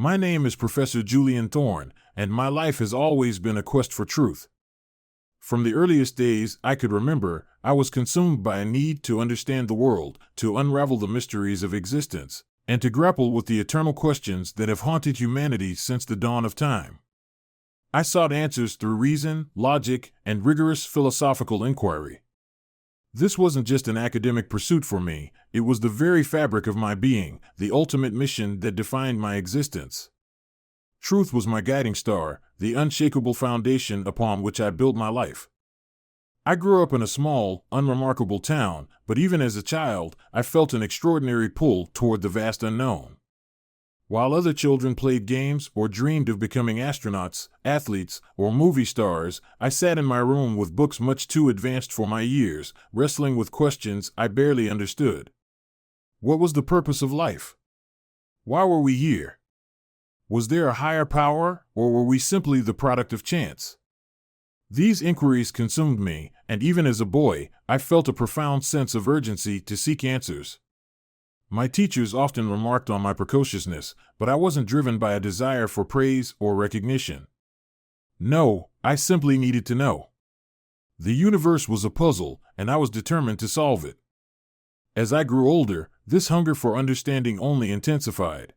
My name is Professor Julian Thorne, and my life has always been a quest for truth. From the earliest days I could remember, I was consumed by a need to understand the world, to unravel the mysteries of existence, and to grapple with the eternal questions that have haunted humanity since the dawn of time. I sought answers through reason, logic, and rigorous philosophical inquiry. This wasn't just an academic pursuit for me, it was the very fabric of my being, the ultimate mission that defined my existence. Truth was my guiding star, the unshakable foundation upon which I built my life. I grew up in a small, unremarkable town, but even as a child, I felt an extraordinary pull toward the vast unknown. While other children played games or dreamed of becoming astronauts, athletes, or movie stars, I sat in my room with books much too advanced for my years, wrestling with questions I barely understood. What was the purpose of life? Why were we here? Was there a higher power, or were we simply the product of chance? These inquiries consumed me, and even as a boy, I felt a profound sense of urgency to seek answers. My teachers often remarked on my precociousness, but I wasn't driven by a desire for praise or recognition. No, I simply needed to know. The universe was a puzzle, and I was determined to solve it. As I grew older, this hunger for understanding only intensified.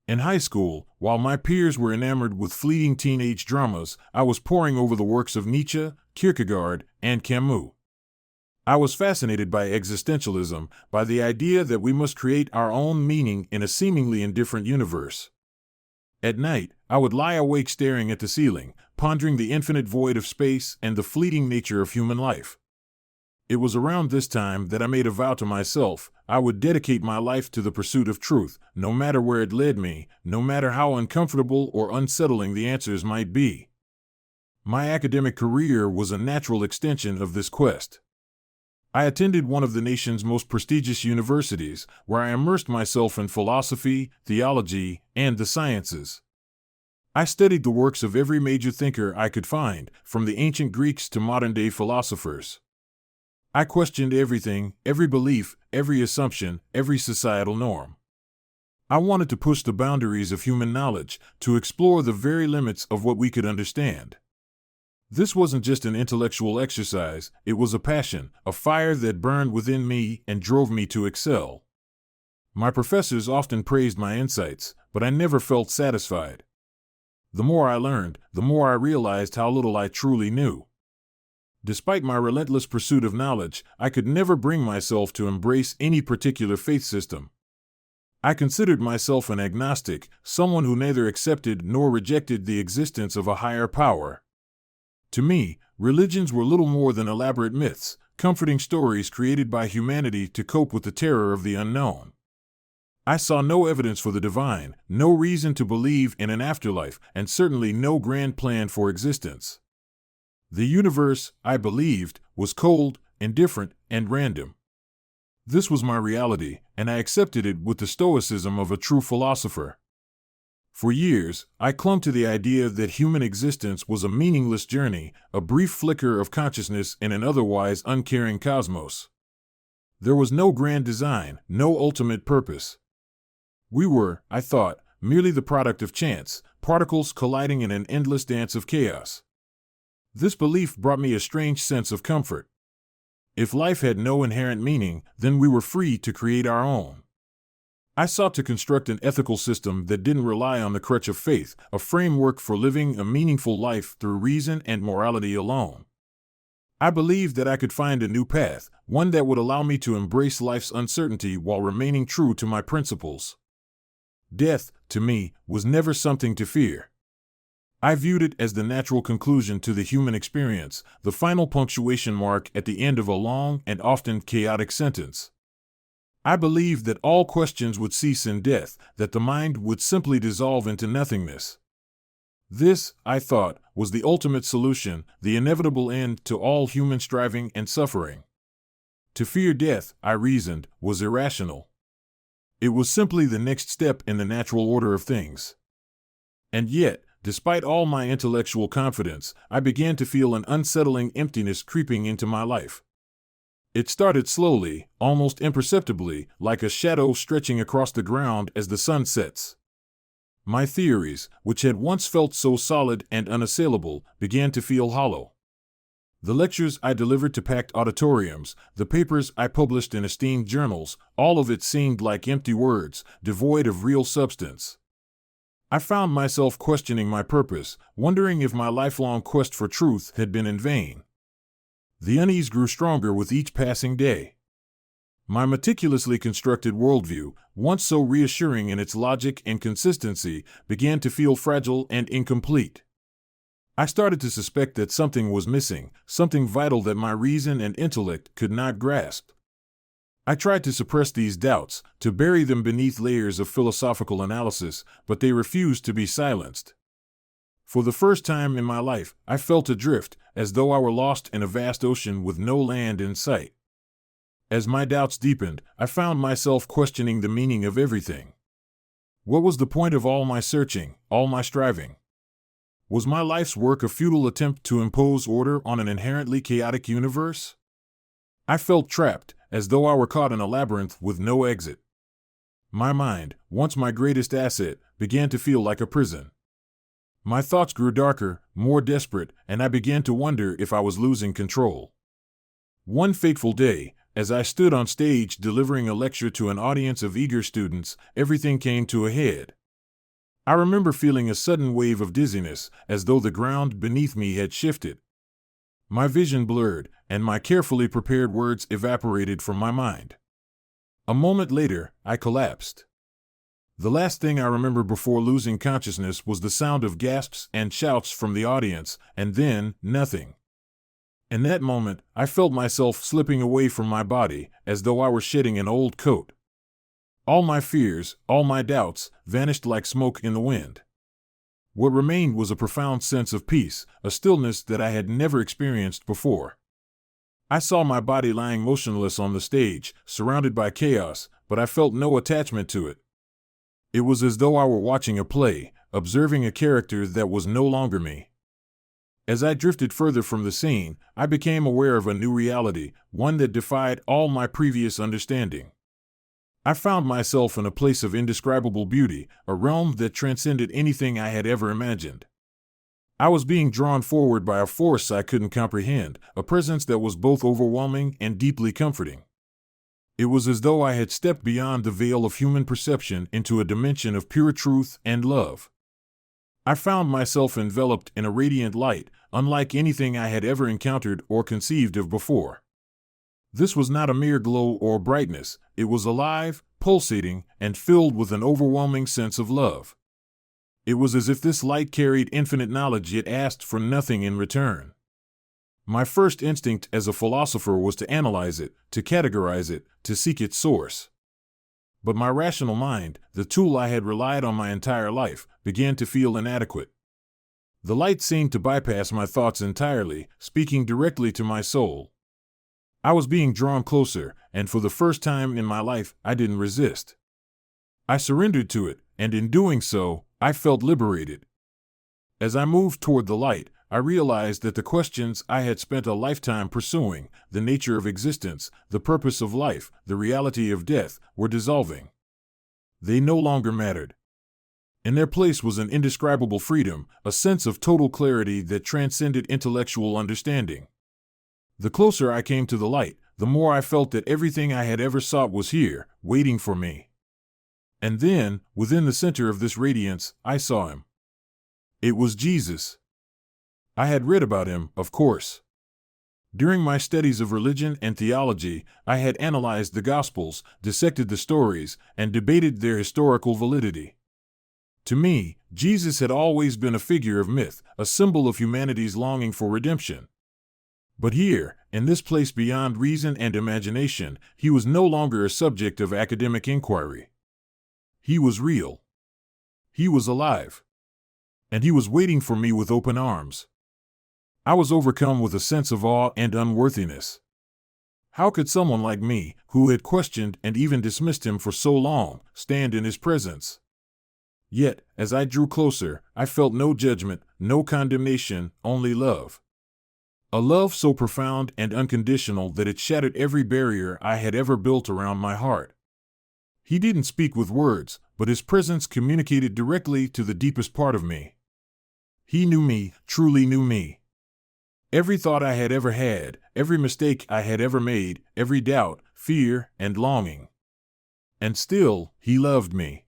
In high school, while my peers were enamored with fleeting teenage dramas, I was poring over the works of Nietzsche, Kierkegaard, and Camus. I was fascinated by existentialism, by the idea that we must create our own meaning in a seemingly indifferent universe. At night, I would lie awake staring at the ceiling, pondering the infinite void of space and the fleeting nature of human life. It was around this time that I made a vow to myself: I would dedicate my life to the pursuit of truth, no matter where it led me, no matter how uncomfortable or unsettling the answers might be. My academic career was a natural extension of this quest. I attended one of the nation's most prestigious universities, where I immersed myself in philosophy, theology, and the sciences. I studied the works of every major thinker I could find, from the ancient Greeks to modern-day philosophers. I questioned everything, every belief, every assumption, every societal norm. I wanted to push the boundaries of human knowledge, to explore the very limits of what we could understand. This wasn't just an intellectual exercise, it was a passion, a fire that burned within me and drove me to excel. My professors often praised my insights, but I never felt satisfied. The more I learned, the more I realized how little I truly knew. Despite my relentless pursuit of knowledge, I could never bring myself to embrace any particular faith system. I considered myself an agnostic, someone who neither accepted nor rejected the existence of a higher power. To me, religions were little more than elaborate myths, comforting stories created by humanity to cope with the terror of the unknown. I saw no evidence for the divine, no reason to believe in an afterlife, and certainly no grand plan for existence. The universe, I believed, was cold, indifferent, and random. This was my reality, and I accepted it with the stoicism of a true philosopher. For years, I clung to the idea that human existence was a meaningless journey, a brief flicker of consciousness in an otherwise uncaring cosmos. There was no grand design, no ultimate purpose. We were, I thought, merely the product of chance, particles colliding in an endless dance of chaos. This belief brought me a strange sense of comfort. If life had no inherent meaning, then we were free to create our own. I sought to construct an ethical system that didn't rely on the crutch of faith, a framework for living a meaningful life through reason and morality alone. I believed that I could find a new path, one that would allow me to embrace life's uncertainty while remaining true to my principles. Death, to me, was never something to fear. I viewed it as the natural conclusion to the human experience, the final punctuation mark at the end of a long and often chaotic sentence. I believed that all questions would cease in death, that the mind would simply dissolve into nothingness. This, I thought, was the ultimate solution, the inevitable end to all human striving and suffering. To fear death, I reasoned, was irrational. It was simply the next step in the natural order of things. And yet, despite all my intellectual confidence, I began to feel an unsettling emptiness creeping into my life. It started slowly, almost imperceptibly, like a shadow stretching across the ground as the sun sets. My theories, which had once felt so solid and unassailable, began to feel hollow. The lectures I delivered to packed auditoriums, the papers I published in esteemed journals, all of it seemed like empty words, devoid of real substance. I found myself questioning my purpose, wondering if my lifelong quest for truth had been in vain. The unease grew stronger with each passing day. My meticulously constructed worldview, once so reassuring in its logic and consistency, began to feel fragile and incomplete. I started to suspect that something was missing, something vital that my reason and intellect could not grasp. I tried to suppress these doubts, to bury them beneath layers of philosophical analysis, but they refused to be silenced. For the first time in my life, I felt adrift, as though I were lost in a vast ocean with no land in sight. As my doubts deepened, I found myself questioning the meaning of everything. What was the point of all my searching, all my striving? Was my life's work a futile attempt to impose order on an inherently chaotic universe? I felt trapped, as though I were caught in a labyrinth with no exit. My mind, once my greatest asset, began to feel like a prison. My thoughts grew darker, more desperate, and I began to wonder if I was losing control. One fateful day, as I stood on stage delivering a lecture to an audience of eager students, everything came to a head. I remember feeling a sudden wave of dizziness, as though the ground beneath me had shifted. My vision blurred, and my carefully prepared words evaporated from my mind. A moment later, I collapsed. The last thing I remember before losing consciousness was the sound of gasps and shouts from the audience, and then, nothing. In that moment, I felt myself slipping away from my body, as though I were shedding an old coat. All my fears, all my doubts, vanished like smoke in the wind. What remained was a profound sense of peace, a stillness that I had never experienced before. I saw my body lying motionless on the stage, surrounded by chaos, but I felt no attachment to it. It was as though I were watching a play, observing a character that was no longer me. As I drifted further from the scene, I became aware of a new reality, one that defied all my previous understanding. I found myself in a place of indescribable beauty, a realm that transcended anything I had ever imagined. I was being drawn forward by a force I couldn't comprehend, a presence that was both overwhelming and deeply comforting. It was as though I had stepped beyond the veil of human perception into a dimension of pure truth and love. I found myself enveloped in a radiant light, unlike anything I had ever encountered or conceived of before. This was not a mere glow or brightness, it was alive, pulsating, and filled with an overwhelming sense of love. It was as if this light carried infinite knowledge yet asked for nothing in return. My first instinct as a philosopher was to analyze it, to categorize it, to seek its source. But my rational mind, the tool I had relied on my entire life, began to feel inadequate. The light seemed to bypass my thoughts entirely, speaking directly to my soul. I was being drawn closer, and for the first time in my life, I didn't resist. I surrendered to it, and in doing so, I felt liberated. As I moved toward the light, I realized that the questions I had spent a lifetime pursuing, the nature of existence, the purpose of life, the reality of death, were dissolving. They no longer mattered. In their place was an indescribable freedom, a sense of total clarity that transcended intellectual understanding. The closer I came to the light, the more I felt that everything I had ever sought was here, waiting for me. And then, within the center of this radiance, I saw him. It was Jesus. I had read about him, of course. During my studies of religion and theology, I had analyzed the Gospels, dissected the stories, and debated their historical validity. To me, Jesus had always been a figure of myth, a symbol of humanity's longing for redemption. But here, in this place beyond reason and imagination, he was no longer a subject of academic inquiry. He was real. He was alive. And he was waiting for me with open arms. I was overcome with a sense of awe and unworthiness. How could someone like me, who had questioned and even dismissed him for so long, stand in his presence? Yet, as I drew closer, I felt no judgment, no condemnation, only love. A love so profound and unconditional that it shattered every barrier I had ever built around my heart. He didn't speak with words, but his presence communicated directly to the deepest part of me. He knew me, truly knew me. Every thought I had ever had, every mistake I had ever made, every doubt, fear, and longing. And still, he loved me.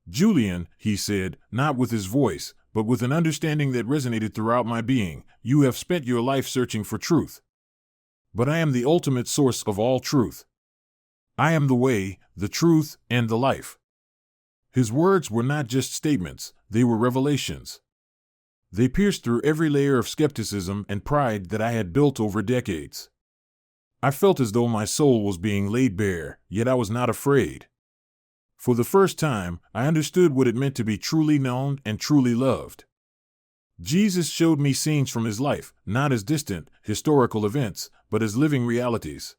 "Julian," he said, not with his voice, but with an understanding that resonated throughout my being, "you have spent your life searching for truth. But I am the ultimate source of all truth. I am the way, the truth, and the life." His words were not just statements, they were revelations. They pierced through every layer of skepticism and pride that I had built over decades. I felt as though my soul was being laid bare, yet I was not afraid. For the first time, I understood what it meant to be truly known and truly loved. Jesus showed me scenes from his life, not as distant, historical events, but as living realities.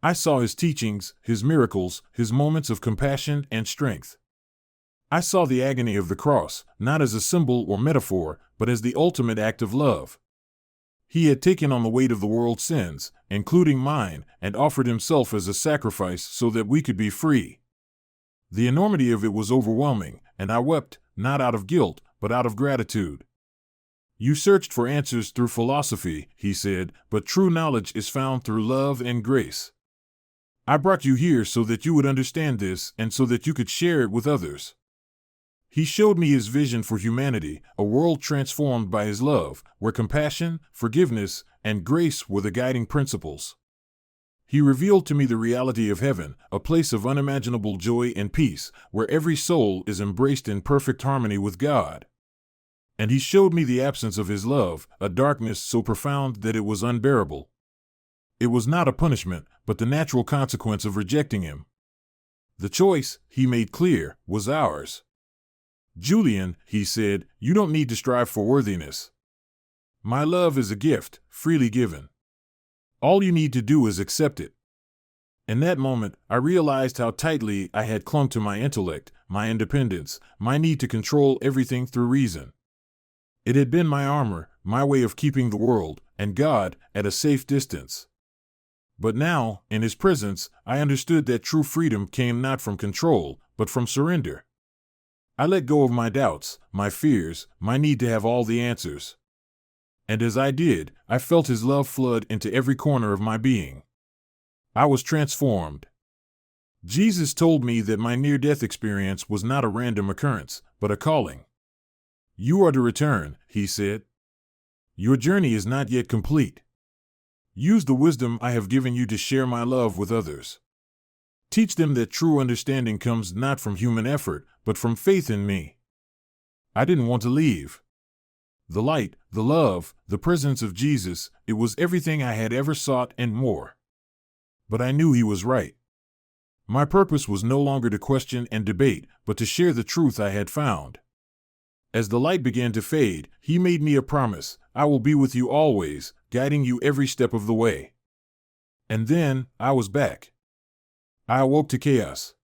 I saw his teachings, his miracles, his moments of compassion and strength. I saw the agony of the cross, not as a symbol or metaphor, but as the ultimate act of love. He had taken on the weight of the world's sins, including mine, and offered himself as a sacrifice so that we could be free. The enormity of it was overwhelming, and I wept, not out of guilt, but out of gratitude. "You searched for answers through philosophy," he said, "but true knowledge is found through love and grace. I brought you here so that you would understand this and so that you could share it with others." He showed me his vision for humanity, a world transformed by his love, where compassion, forgiveness, and grace were the guiding principles. He revealed to me the reality of heaven, a place of unimaginable joy and peace, where every soul is embraced in perfect harmony with God. And he showed me the absence of his love, a darkness so profound that it was unbearable. It was not a punishment, but the natural consequence of rejecting him. The choice, he made clear, was ours. "Julian," he said, "you don't need to strive for worthiness. My love is a gift, freely given. All you need to do is accept it." In that moment, I realized how tightly I had clung to my intellect, my independence, my need to control everything through reason. It had been my armor, my way of keeping the world, and God, at a safe distance. But now, in his presence, I understood that true freedom came not from control, but from surrender. I let go of my doubts, my fears, my need to have all the answers. And as I did, I felt his love flood into every corner of my being. I was transformed. Jesus told me that my near-death experience was not a random occurrence, but a calling. "You are to return," he said. "Your journey is not yet complete. Use the wisdom I have given you to share my love with others. Teach them that true understanding comes not from human effort, but from faith in me." I didn't want to leave. The light, the love, the presence of Jesus, it was everything I had ever sought and more. But I knew he was right. My purpose was no longer to question and debate, but to share the truth I had found. As the light began to fade, he made me a promise: "I will be with you always, guiding you every step of the way." And then, I was back. I awoke to chaos.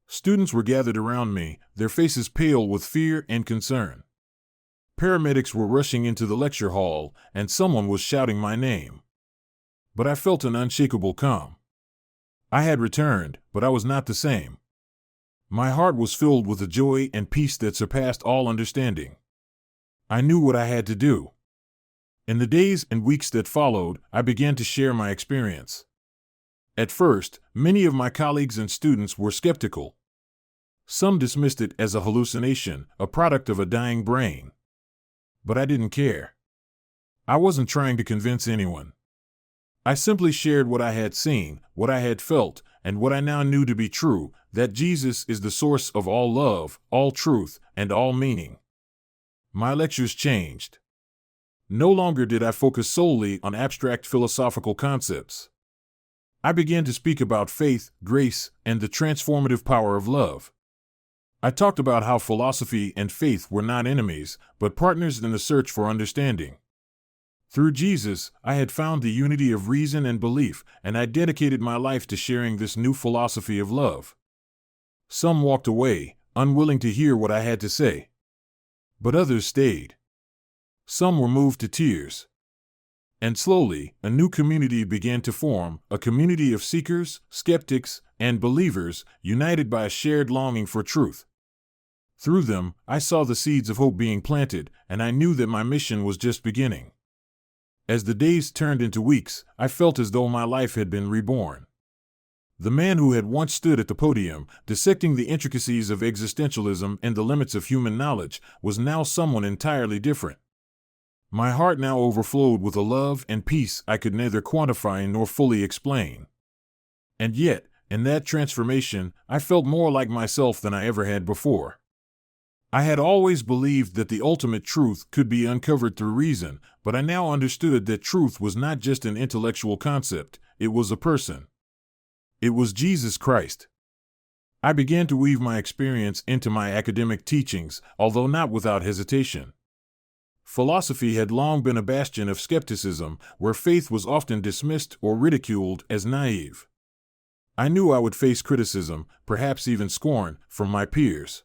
Students were gathered around me, their faces pale with fear and concern. Paramedics were rushing into the lecture hall, and someone was shouting my name. But I felt an unshakable calm. I had returned, but I was not the same. My heart was filled with a joy and peace that surpassed all understanding. I knew what I had to do. In the days and weeks that followed, I began to share my experience. At first, many of my colleagues and students were skeptical. Some dismissed it as a hallucination, a product of a dying brain. But I didn't care. I wasn't trying to convince anyone. I simply shared what I had seen, what I had felt, and what I now knew to be true, that Jesus is the source of all love, all truth, and all meaning. My lectures changed. No longer did I focus solely on abstract philosophical concepts. I began to speak about faith, grace, and the transformative power of love. I talked about how philosophy and faith were not enemies, but partners in the search for understanding. Through Jesus, I had found the unity of reason and belief, and I dedicated my life to sharing this new philosophy of love. Some walked away, unwilling to hear what I had to say. But others stayed. Some were moved to tears. And slowly, a new community began to form, a community of seekers, skeptics, and believers, united by a shared longing for truth. Through them, I saw the seeds of hope being planted, and I knew that my mission was just beginning. As the days turned into weeks, I felt as though my life had been reborn. The man who had once stood at the podium, dissecting the intricacies of existentialism and the limits of human knowledge, was now someone entirely different. My heart now overflowed with a love and peace I could neither quantify nor fully explain. And yet, in that transformation, I felt more like myself than I ever had before. I had always believed that the ultimate truth could be uncovered through reason, but I now understood that truth was not just an intellectual concept, it was a person. It was Jesus Christ. I began to weave my experience into my academic teachings, although not without hesitation. Philosophy had long been a bastion of skepticism, where faith was often dismissed or ridiculed as naive. I knew I would face criticism, perhaps even scorn, from my peers.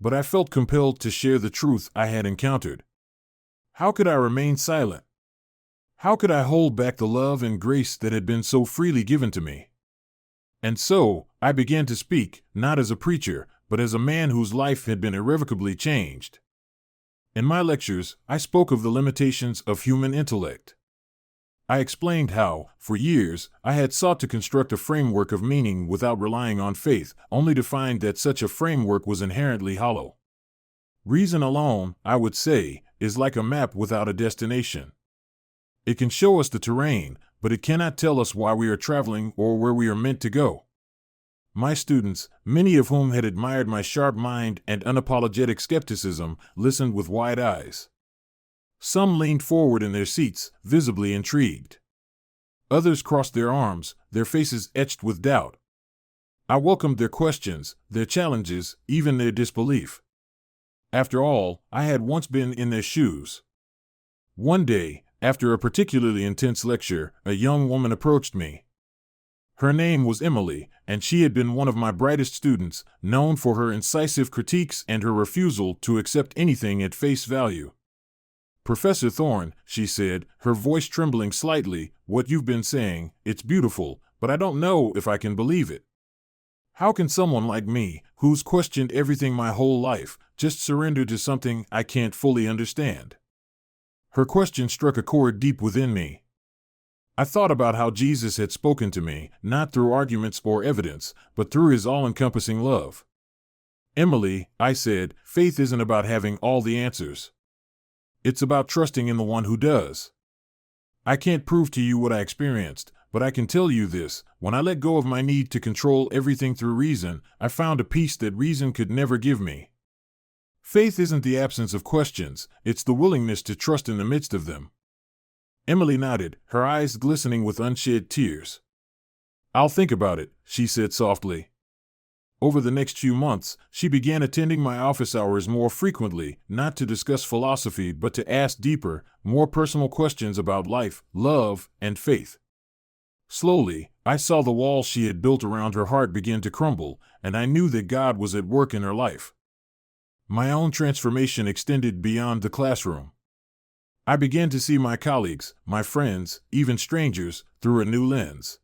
But I felt compelled to share the truth I had encountered. How could I remain silent? How could I hold back the love and grace that had been so freely given to me? And so, I began to speak, not as a preacher, but as a man whose life had been irrevocably changed. In my lectures, I spoke of the limitations of human intellect. I explained how, for years, I had sought to construct a framework of meaning without relying on faith, only to find that such a framework was inherently hollow. Reason alone, I would say, is like a map without a destination. It can show us the terrain, but it cannot tell us why we are traveling or where we are meant to go. My students, many of whom had admired my sharp mind and unapologetic skepticism, listened with wide eyes. Some leaned forward in their seats, visibly intrigued. Others crossed their arms, their faces etched with doubt. I welcomed their questions, their challenges, even their disbelief. After all, I had once been in their shoes. One day, after a particularly intense lecture, a young woman approached me. Her name was Emily, and she had been one of my brightest students, known for her incisive critiques and her refusal to accept anything at face value. "Professor Thorne," she said, her voice trembling slightly, "what you've been saying, it's beautiful, but I don't know if I can believe it. How can someone like me, who's questioned everything my whole life, just surrender to something I can't fully understand?" Her question struck a chord deep within me. I thought about how Jesus had spoken to me, not through arguments or evidence, but through his all-encompassing love. "Emily," I said, "faith isn't about having all the answers. It's about trusting in the one who does. I can't prove to you what I experienced, but I can tell you this: when I let go of my need to control everything through reason, I found a peace that reason could never give me. Faith isn't the absence of questions, it's the willingness to trust in the midst of them." Emily nodded, her eyes glistening with unshed tears. "I'll think about it," she said softly. Over the next few months, she began attending my office hours more frequently, not to discuss philosophy but to ask deeper, more personal questions about life, love, and faith. Slowly, I saw the walls she had built around her heart begin to crumble, and I knew that God was at work in her life. My own transformation extended beyond the classroom. I began to see my colleagues, my friends, even strangers, through a new lens.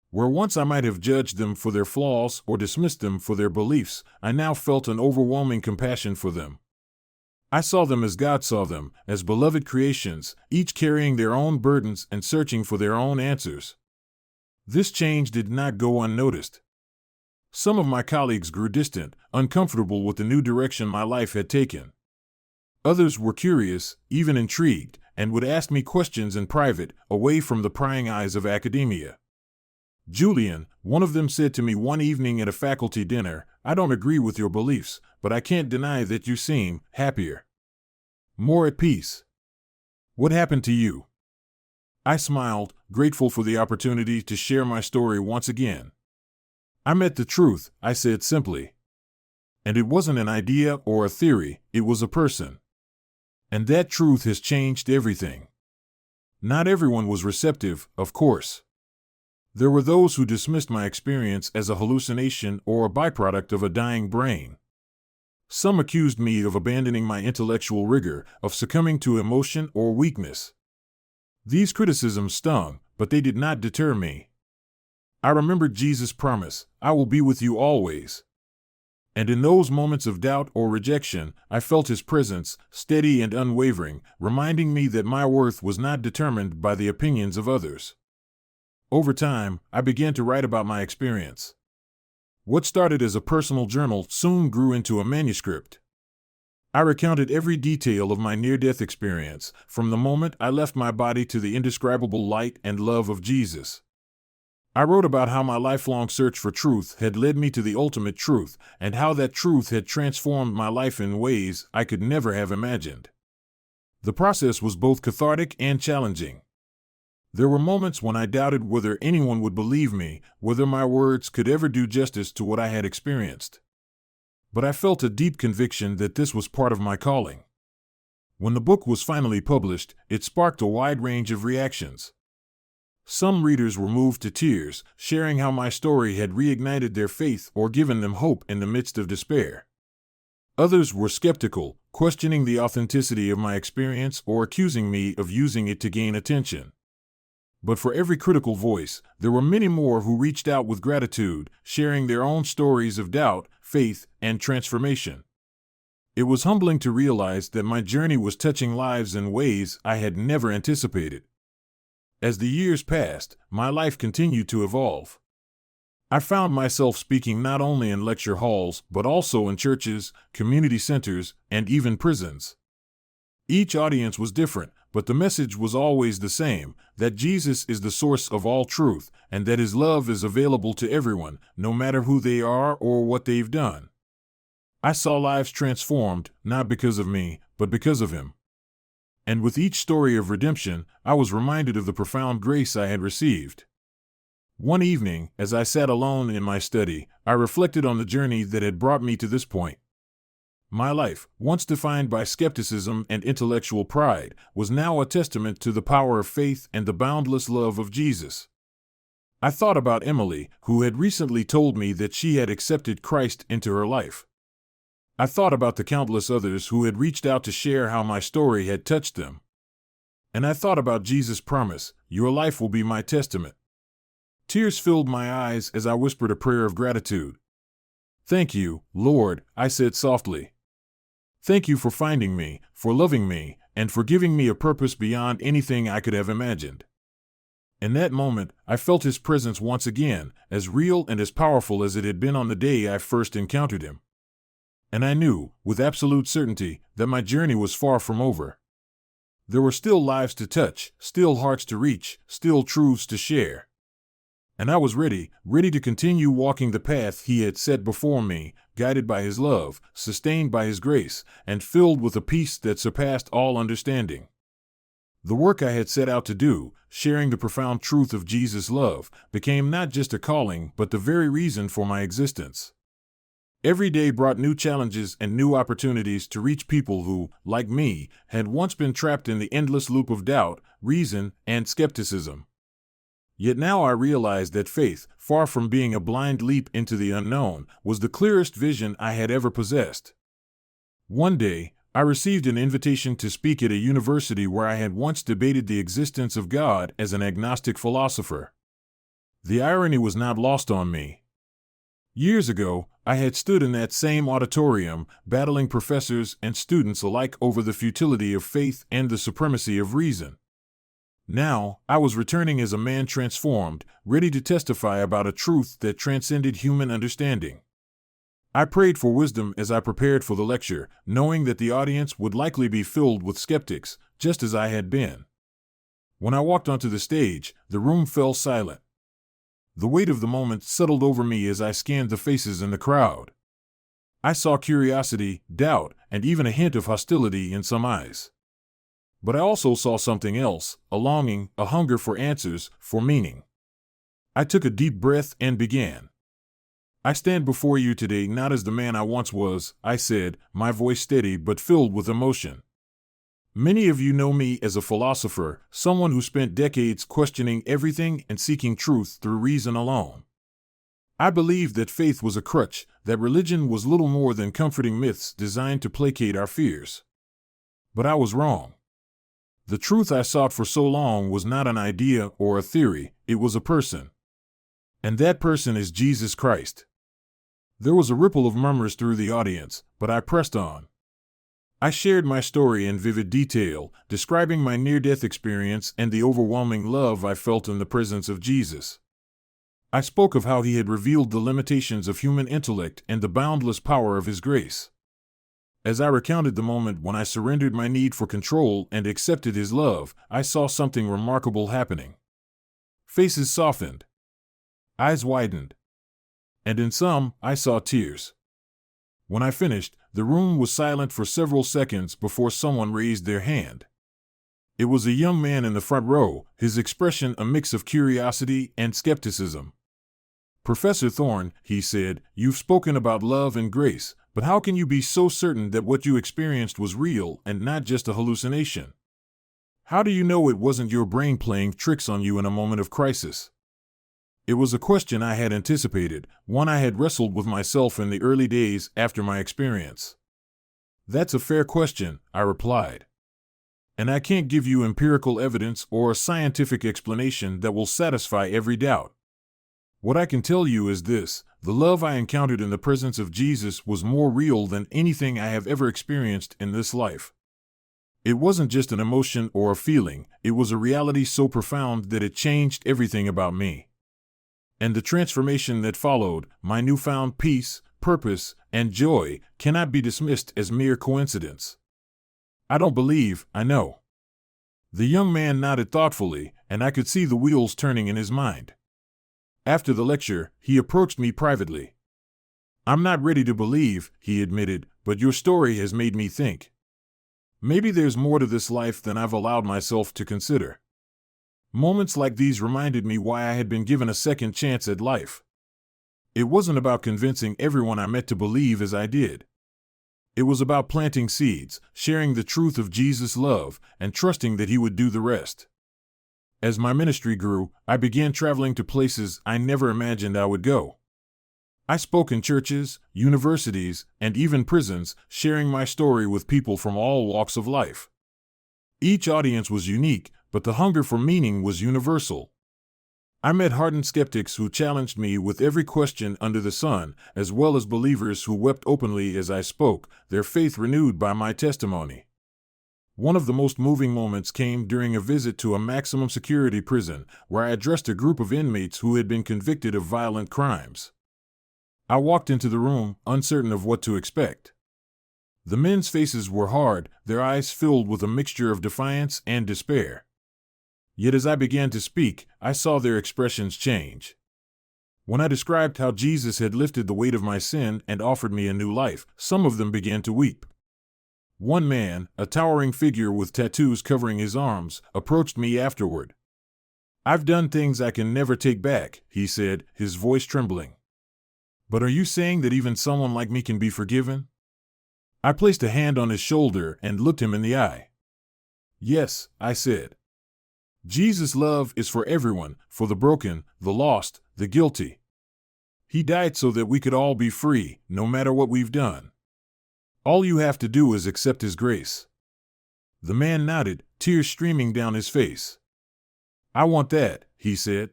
Where once I might have judged them for their flaws or dismissed them for their beliefs, I now felt an overwhelming compassion for them. I saw them as God saw them, as beloved creations, each carrying their own burdens and searching for their own answers. This change did not go unnoticed. Some of my colleagues grew distant, uncomfortable with the new direction my life had taken. Others were curious, even intrigued, and would ask me questions in private, away from the prying eyes of academia. "Julian," one of them said to me one evening at a faculty dinner, "I don't agree with your beliefs, but I can't deny that you seem happier. More at peace. What happened to you?" I smiled, grateful for the opportunity to share my story once again. "I met the truth," I said simply. "And it wasn't an idea or a theory, it was a person. And that truth has changed everything." Not everyone was receptive, of course. There were those who dismissed my experience as a hallucination or a byproduct of a dying brain. Some accused me of abandoning my intellectual rigor, of succumbing to emotion or weakness. These criticisms stung, but they did not deter me. I remembered Jesus' promise, "I will be with you always." And in those moments of doubt or rejection, I felt His presence, steady and unwavering, reminding me that my worth was not determined by the opinions of others. Over time, I began to write about my experience. What started as a personal journal soon grew into a manuscript. I recounted every detail of my near-death experience, from the moment I left my body to the indescribable light and love of Jesus. I wrote about how my lifelong search for truth had led me to the ultimate truth, and how that truth had transformed my life in ways I could never have imagined. The process was both cathartic and challenging. There were moments when I doubted whether anyone would believe me, whether my words could ever do justice to what I had experienced. But I felt a deep conviction that this was part of my calling. When the book was finally published, it sparked a wide range of reactions. Some readers were moved to tears, sharing how my story had reignited their faith or given them hope in the midst of despair. Others were skeptical, questioning the authenticity of my experience or accusing me of using it to gain attention. But for every critical voice, there were many more who reached out with gratitude, sharing their own stories of doubt, faith, and transformation. It was humbling to realize that my journey was touching lives in ways I had never anticipated. As the years passed, my life continued to evolve. I found myself speaking not only in lecture halls, but also in churches, community centers, and even prisons. Each audience was different, but the message was always the same, that Jesus is the source of all truth, and that His love is available to everyone, no matter who they are or what they've done. I saw lives transformed, not because of me, but because of Him. And with each story of redemption, I was reminded of the profound grace I had received. One evening, as I sat alone in my study, I reflected on the journey that had brought me to this point. My life, once defined by skepticism and intellectual pride, was now a testament to the power of faith and the boundless love of Jesus. I thought about Emily, who had recently told me that she had accepted Christ into her life. I thought about the countless others who had reached out to share how my story had touched them. And I thought about Jesus' promise, "Your life will be my testament." Tears filled my eyes as I whispered a prayer of gratitude. "Thank you, Lord," I said softly. "Thank you for finding me, for loving me, and for giving me a purpose beyond anything I could have imagined." In that moment, I felt His presence once again, as real and as powerful as it had been on the day I first encountered Him. And I knew, with absolute certainty, that my journey was far from over. There were still lives to touch, still hearts to reach, still truths to share. And I was ready to continue walking the path He had set before me, guided by His love, sustained by His grace, and filled with a peace that surpassed all understanding. The work I had set out to do, sharing the profound truth of Jesus' love, became not just a calling but the very reason for my existence. Every day brought new challenges and new opportunities to reach people who, like me, had once been trapped in the endless loop of doubt, reason, and skepticism. Yet now I realized that faith, far from being a blind leap into the unknown, was the clearest vision I had ever possessed. One day, I received an invitation to speak at a university where I had once debated the existence of God as an agnostic philosopher. The irony was not lost on me. Years ago, I had stood in that same auditorium, battling professors and students alike over the futility of faith and the supremacy of reason. Now, I was returning as a man transformed, ready to testify about a truth that transcended human understanding. I prayed for wisdom as I prepared for the lecture, knowing that the audience would likely be filled with skeptics, just as I had been. When I walked onto the stage, the room fell silent. The weight of the moment settled over me as I scanned the faces in the crowd. I saw curiosity, doubt, and even a hint of hostility in some eyes. But I also saw something else, a longing, a hunger for answers, for meaning. I took a deep breath and began. "I stand before you today not as the man I once was," I said, my voice steady but filled with emotion. "Many of you know me as a philosopher, someone who spent decades questioning everything and seeking truth through reason alone. I believed that faith was a crutch, that religion was little more than comforting myths designed to placate our fears. But I was wrong. The truth I sought for so long was not an idea or a theory, it was a person. And that person is Jesus Christ. There was a ripple of murmurs through the audience, but I pressed on. I shared my story in vivid detail, describing my near-death experience and the overwhelming love I felt in the presence of Jesus. I spoke of how he had revealed the limitations of human intellect and the boundless power of his grace. As I recounted the moment when I surrendered my need for control and accepted his love, I saw something remarkable happening. Faces softened. Eyes widened. And in some, I saw tears. When I finished, the room was silent for several seconds before someone raised their hand. It was a young man in the front row, his expression a mix of curiosity and skepticism. "Professor Thorne," he said, "you've spoken about love and grace, but how can you be so certain that what you experienced was real and not just a hallucination? How do you know it wasn't your brain playing tricks on you in a moment of crisis?" It was a question I had anticipated, one I had wrestled with myself in the early days after my experience. "That's a fair question," I replied. "And I can't give you empirical evidence or a scientific explanation that will satisfy every doubt. What I can tell you is this: the love I encountered in the presence of Jesus was more real than anything I have ever experienced in this life. It wasn't just an emotion or a feeling, it was a reality so profound that it changed everything about me. And the transformation that followed, my newfound peace, purpose, and joy, cannot be dismissed as mere coincidence." "I don't believe, I know." The young man nodded thoughtfully, and I could see the wheels turning in his mind. After the lecture, he approached me privately. "I'm not ready to believe," he admitted, "but your story has made me think. Maybe there's more to this life than I've allowed myself to consider." Moments like these reminded me why I had been given a second chance at life. It wasn't about convincing everyone I met to believe as I did. It was about planting seeds, sharing the truth of Jesus' love, and trusting that he would do the rest. As my ministry grew, I began traveling to places I never imagined I would go. I spoke in churches, universities, and even prisons, sharing my story with people from all walks of life. Each audience was unique, but the hunger for meaning was universal. I met hardened skeptics who challenged me with every question under the sun, as well as believers who wept openly as I spoke, their faith renewed by my testimony. One of the most moving moments came during a visit to a maximum security prison, where I addressed a group of inmates who had been convicted of violent crimes. I walked into the room, uncertain of what to expect. The men's faces were hard, their eyes filled with a mixture of defiance and despair. Yet as I began to speak, I saw their expressions change. When I described how Jesus had lifted the weight of my sin and offered me a new life, some of them began to weep. One man, a towering figure with tattoos covering his arms, approached me afterward. "I've done things I can never take back," he said, his voice trembling. "But are you saying that even someone like me can be forgiven?" I placed a hand on his shoulder and looked him in the eye. "Yes," I said. "Jesus' love is for everyone, for the broken, the lost, the guilty. He died so that we could all be free, no matter what we've done. All you have to do is accept his grace." The man nodded, tears streaming down his face. "I want that," he said.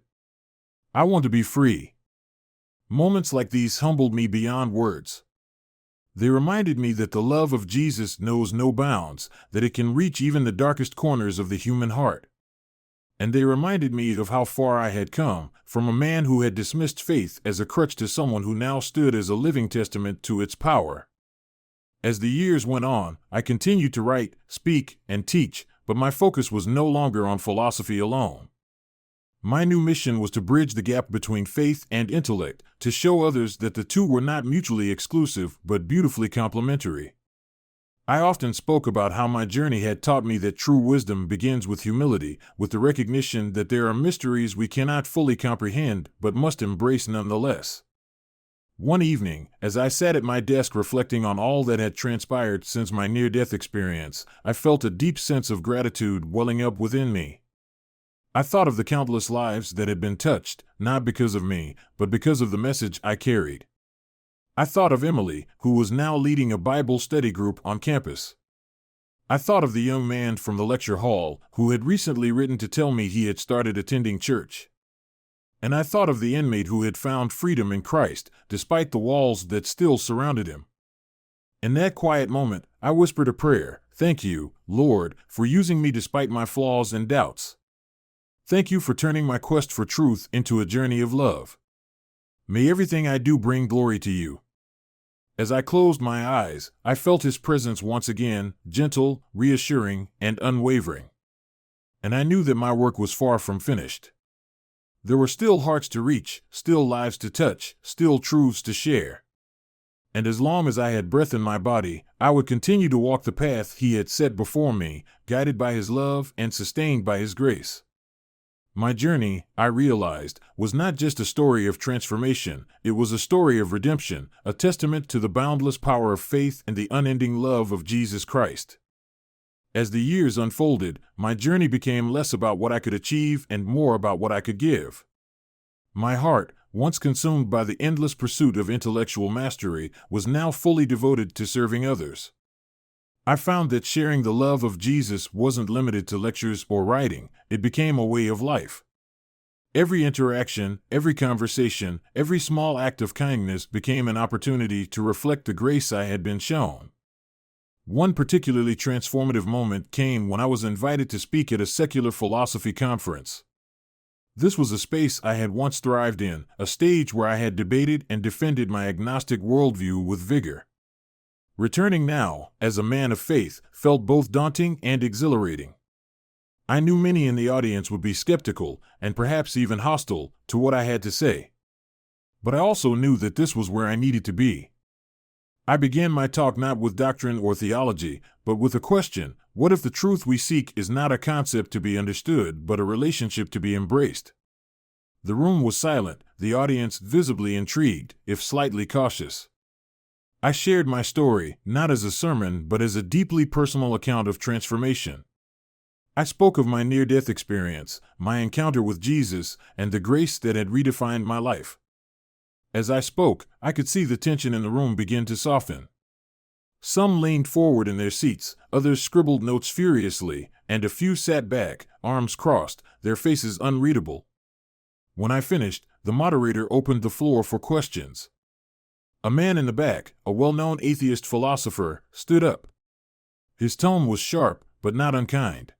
"I want to be free." Moments like these humbled me beyond words. They reminded me that the love of Jesus knows no bounds, that it can reach even the darkest corners of the human heart. And they reminded me of how far I had come, from a man who had dismissed faith as a crutch to someone who now stood as a living testament to its power. As the years went on, I continued to write, speak, and teach, but my focus was no longer on philosophy alone. My new mission was to bridge the gap between faith and intellect, to show others that the two were not mutually exclusive but beautifully complementary. I often spoke about how my journey had taught me that true wisdom begins with humility, with the recognition that there are mysteries we cannot fully comprehend but must embrace nonetheless. One evening, as I sat at my desk reflecting on all that had transpired since my near-death experience, I felt a deep sense of gratitude welling up within me. I thought of the countless lives that had been touched, not because of me, but because of the message I carried. I thought of Emily, who was now leading a Bible study group on campus. I thought of the young man from the lecture hall who had recently written to tell me he had started attending church. And I thought of the inmate who had found freedom in Christ, despite the walls that still surrounded him. In that quiet moment, I whispered a prayer. Thank you, Lord, for using me despite my flaws and doubts. Thank you for turning my quest for truth into a journey of love. May everything I do bring glory to you. As I closed my eyes, I felt His presence once again, gentle, reassuring, and unwavering. And I knew that my work was far from finished. There were still hearts to reach, still lives to touch, still truths to share. And as long as I had breath in my body, I would continue to walk the path He had set before me, guided by His love and sustained by His grace. My journey, I realized, was not just a story of transformation, it was a story of redemption, a testament to the boundless power of faith and the unending love of Jesus Christ. As the years unfolded, my journey became less about what I could achieve and more about what I could give. My heart, once consumed by the endless pursuit of intellectual mastery, was now fully devoted to serving others. I found that sharing the love of Jesus wasn't limited to lectures or writing, it became a way of life. Every interaction, every conversation, every small act of kindness became an opportunity to reflect the grace I had been shown. One particularly transformative moment came when I was invited to speak at a secular philosophy conference. This was a space I had once thrived in, a stage where I had debated and defended my agnostic worldview with vigor. Returning now, as a man of faith, felt both daunting and exhilarating. I knew many in the audience would be skeptical, and perhaps even hostile, to what I had to say. But I also knew that this was where I needed to be. I began my talk not with doctrine or theology, but with a question: what if the truth we seek is not a concept to be understood, but a relationship to be embraced? The room was silent, the audience visibly intrigued, if slightly cautious. I shared my story, not as a sermon, but as a deeply personal account of transformation. I spoke of my near-death experience, my encounter with Jesus, and the grace that had redefined my life. As I spoke, I could see the tension in the room begin to soften. Some leaned forward in their seats, others scribbled notes furiously, and a few sat back, arms crossed, their faces unreadable. When I finished, the moderator opened the floor for questions. A man in the back, a well-known atheist philosopher, stood up. His tone was sharp, but not unkind.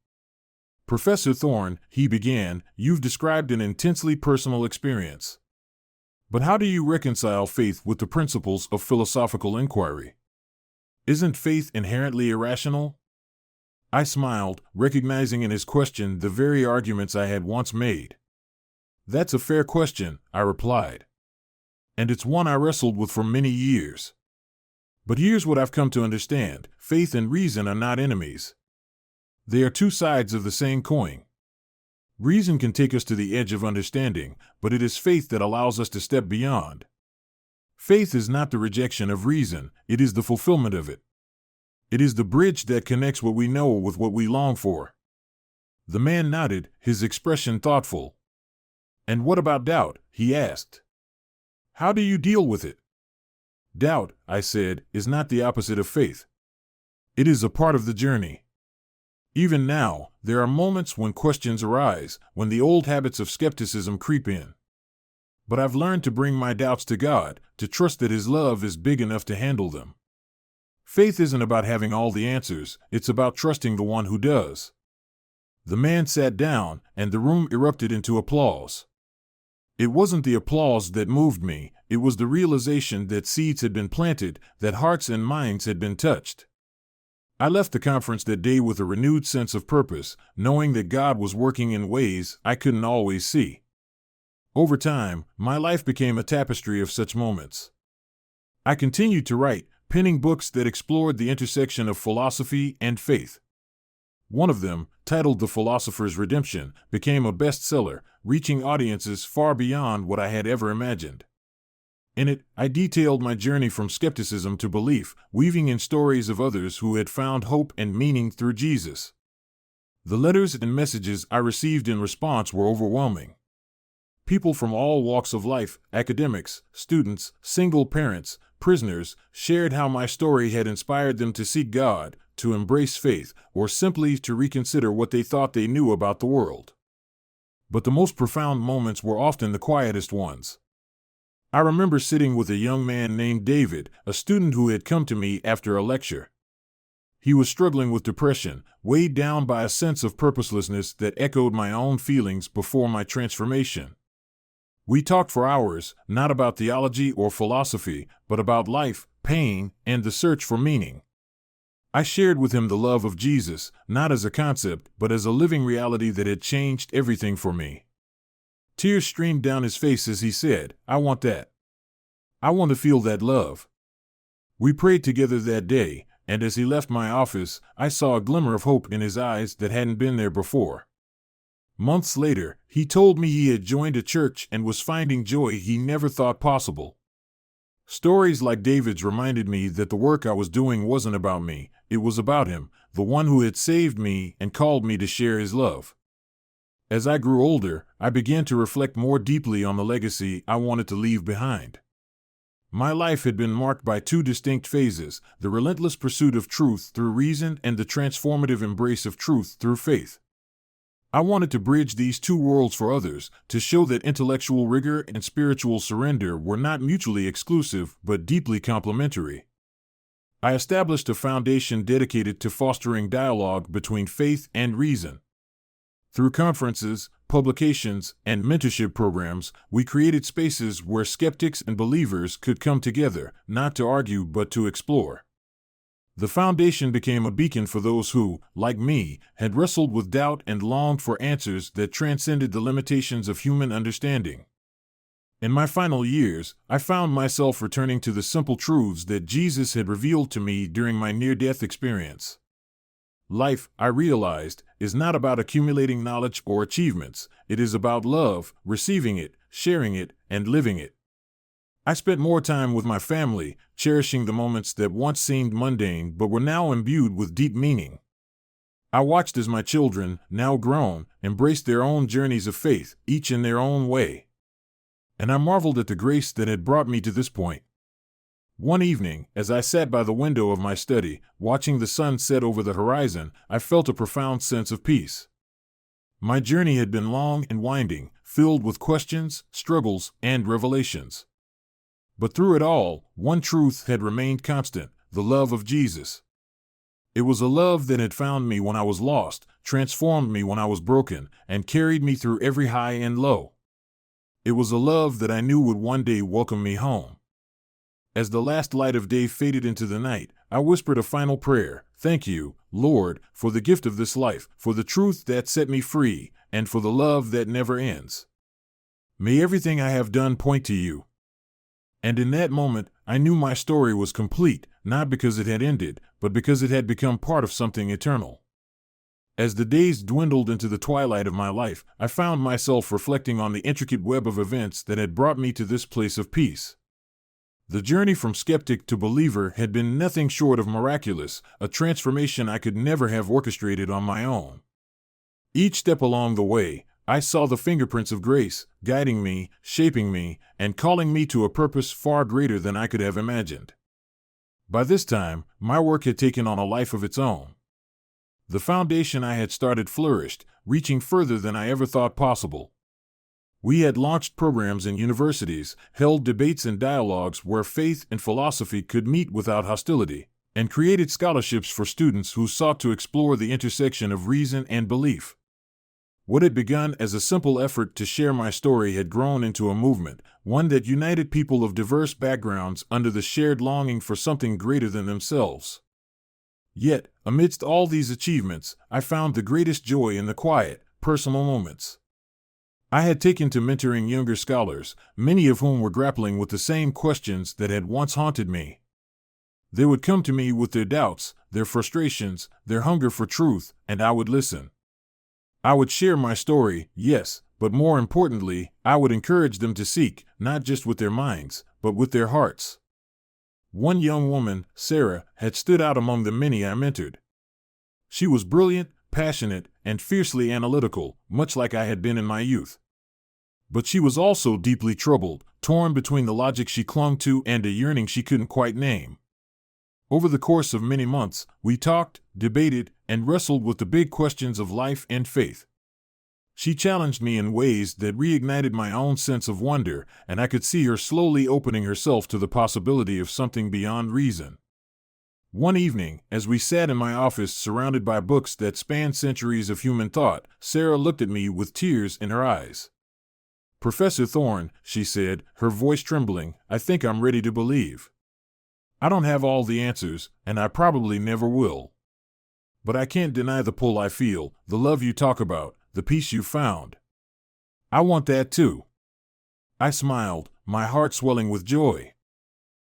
"Professor Thorne," he began, "you've described an intensely personal experience. But how do you reconcile faith with the principles of philosophical inquiry? Isn't faith inherently irrational?" I smiled, recognizing in his question the very arguments I had once made. "That's a fair question," I replied. "And it's one I wrestled with for many years. But here's what I've come to understand: faith and reason are not enemies. They are two sides of the same coin. Reason can take us to the edge of understanding, but it is faith that allows us to step beyond. Faith is not the rejection of reason, it is the fulfillment of it. It is the bridge that connects what we know with what we long for." The man nodded, his expression thoughtful. "And what about doubt?" he asked. "How do you deal with it?" "Doubt," I said, "is not the opposite of faith. It is a part of the journey. Even now, there are moments when questions arise, when the old habits of skepticism creep in. But I've learned to bring my doubts to God, to trust that His love is big enough to handle them. Faith isn't about having all the answers, it's about trusting the one who does." The man sat down, and the room erupted into applause. It wasn't the applause that moved me, it was the realization that seeds had been planted, that hearts and minds had been touched. I left the conference that day with a renewed sense of purpose, knowing that God was working in ways I couldn't always see. Over time, my life became a tapestry of such moments. I continued to write, penning books that explored the intersection of philosophy and faith. One of them, titled The Philosopher's Redemption, became a bestseller, reaching audiences far beyond what I had ever imagined. In it, I detailed my journey from skepticism to belief, weaving in stories of others who had found hope and meaning through Jesus. The letters and messages I received in response were overwhelming. People from all walks of life, academics, students, single parents, prisoners, shared how my story had inspired them to seek God, to embrace faith, or simply to reconsider what they thought they knew about the world. But the most profound moments were often the quietest ones. I remember sitting with a young man named David, a student who had come to me after a lecture. He was struggling with depression, weighed down by a sense of purposelessness that echoed my own feelings before my transformation. We talked for hours, not about theology or philosophy, but about life, pain, and the search for meaning. I shared with him the love of Jesus, not as a concept, but as a living reality that had changed everything for me. Tears streamed down his face as he said, "I want that. I want to feel that love." We prayed together that day, and as he left my office, I saw a glimmer of hope in his eyes that hadn't been there before. Months later, he told me he had joined a church and was finding joy he never thought possible. Stories like David's reminded me that the work I was doing wasn't about me, it was about him, the one who had saved me and called me to share his love. As I grew older, I began to reflect more deeply on the legacy I wanted to leave behind. My life had been marked by two distinct phases, the relentless pursuit of truth through reason and the transformative embrace of truth through faith. I wanted to bridge these two worlds for others, to show that intellectual rigor and spiritual surrender were not mutually exclusive but deeply complementary. I established a foundation dedicated to fostering dialogue between faith and reason. Through conferences, publications, and mentorship programs, we created spaces where skeptics and believers could come together, not to argue but to explore. The foundation became a beacon for those who, like me, had wrestled with doubt and longed for answers that transcended the limitations of human understanding. In my final years, I found myself returning to the simple truths that Jesus had revealed to me during my near-death experience. Life, I realized, is not about accumulating knowledge or achievements. It is about love, receiving it, sharing it, and living it. I spent more time with my family, cherishing the moments that once seemed mundane but were now imbued with deep meaning. I watched as my children, now grown, embraced their own journeys of faith, each in their own way. And I marveled at the grace that had brought me to this point. One evening, as I sat by the window of my study, watching the sun set over the horizon, I felt a profound sense of peace. My journey had been long and winding, filled with questions, struggles, and revelations. But through it all, one truth had remained constant, the love of Jesus. It was a love that had found me when I was lost, transformed me when I was broken, and carried me through every high and low. It was a love that I knew would one day welcome me home. As the last light of day faded into the night, I whispered a final prayer. "Thank you, Lord, for the gift of this life, for the truth that set me free, and for the love that never ends. May everything I have done point to you." And in that moment, I knew my story was complete, not because it had ended, but because it had become part of something eternal. As the days dwindled into the twilight of my life, I found myself reflecting on the intricate web of events that had brought me to this place of peace. The journey from skeptic to believer had been nothing short of miraculous, a transformation I could never have orchestrated on my own. Each step along the way, I saw the fingerprints of grace, guiding me, shaping me, and calling me to a purpose far greater than I could have imagined. By this time, my work had taken on a life of its own. The foundation I had started flourished, reaching further than I ever thought possible. We had launched programs in universities, held debates and dialogues where faith and philosophy could meet without hostility, and created scholarships for students who sought to explore the intersection of reason and belief. What had begun as a simple effort to share my story had grown into a movement, one that united people of diverse backgrounds under the shared longing for something greater than themselves. Yet, amidst all these achievements, I found the greatest joy in the quiet, personal moments. I had taken to mentoring younger scholars, many of whom were grappling with the same questions that had once haunted me. They would come to me with their doubts, their frustrations, their hunger for truth, and I would listen. I would share my story, yes, but more importantly, I would encourage them to seek, not just with their minds, but with their hearts. One young woman, Sarah, had stood out among the many I mentored. She was brilliant, passionate, and fiercely analytical, much like I had been in my youth. But she was also deeply troubled, torn between the logic she clung to and a yearning she couldn't quite name. Over the course of many months, we talked, debated, and wrestled with the big questions of life and faith. She challenged me in ways that reignited my own sense of wonder, and I could see her slowly opening herself to the possibility of something beyond reason. One evening, as we sat in my office surrounded by books that spanned centuries of human thought, Sarah looked at me with tears in her eyes. "Professor Thorne," she said, her voice trembling, "I think I'm ready to believe. I don't have all the answers, and I probably never will. But I can't deny the pull I feel, the love you talk about, the peace you found. I want that too." I smiled, my heart swelling with joy.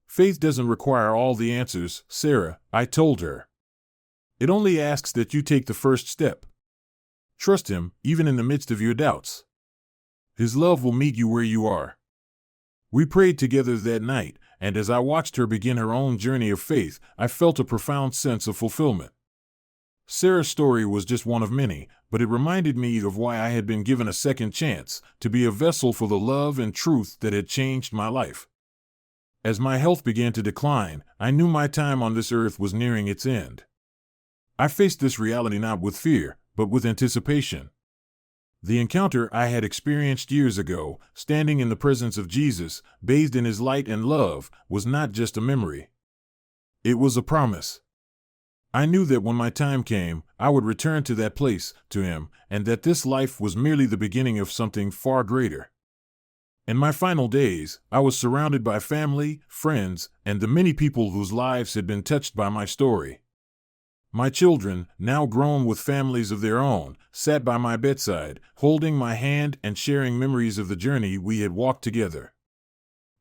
"Faith doesn't require all the answers, Sarah," I told her. "It only asks that you take the first step. Trust Him, even in the midst of your doubts. His love will meet you where you are." We prayed together that night, and as I watched her begin her own journey of faith, I felt a profound sense of fulfillment. Sarah's story was just one of many, but it reminded me of why I had been given a second chance, to be a vessel for the love and truth that had changed my life. As my health began to decline, I knew my time on this earth was nearing its end. I faced this reality not with fear, but with anticipation. The encounter I had experienced years ago, standing in the presence of Jesus, bathed in His light and love, was not just a memory. It was a promise. I knew that when my time came, I would return to that place, to Him, and that this life was merely the beginning of something far greater. In my final days, I was surrounded by family, friends, and the many people whose lives had been touched by my story. My children, now grown with families of their own, sat by my bedside, holding my hand and sharing memories of the journey we had walked together.